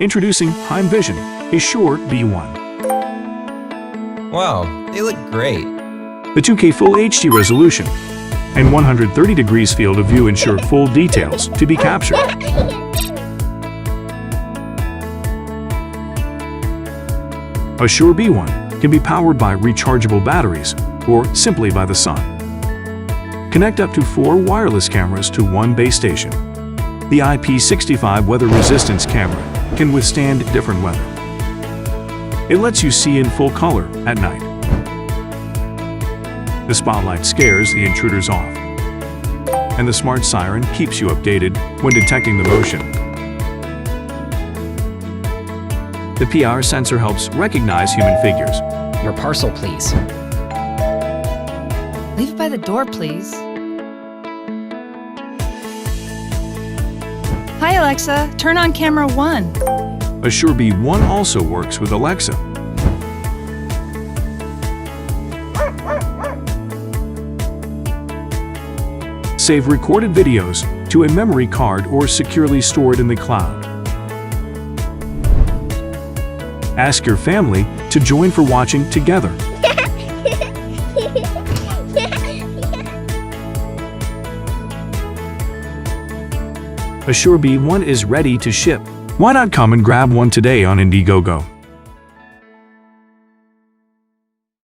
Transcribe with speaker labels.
Speaker 1: Introducing HeimVision, a Shure B1.
Speaker 2: Wow, they look great.
Speaker 1: The 2K Full HD resolution and 130 degrees field of view ensure full details to be captured. A Shure B1 can be powered by rechargeable batteries or simply by the sun. Connect up to 4 wireless cameras to one base station. The IP65 weather resistance camera can withstand different weather. It lets you see in full color at night. The spotlight scares the intruders off, and the smart siren keeps you updated when detecting the motion. The PR sensor helps recognize human figures.
Speaker 3: Your parcel, please.
Speaker 4: Leave it by the door, please. Hi, Alexa. Turn on camera 1.
Speaker 1: A Shure B1 also works with Alexa. Save recorded videos to a memory card or securely store it in the cloud. Ask your family to join for watching together. A Shure B1 is ready to ship. Why not come and grab one today on Indiegogo?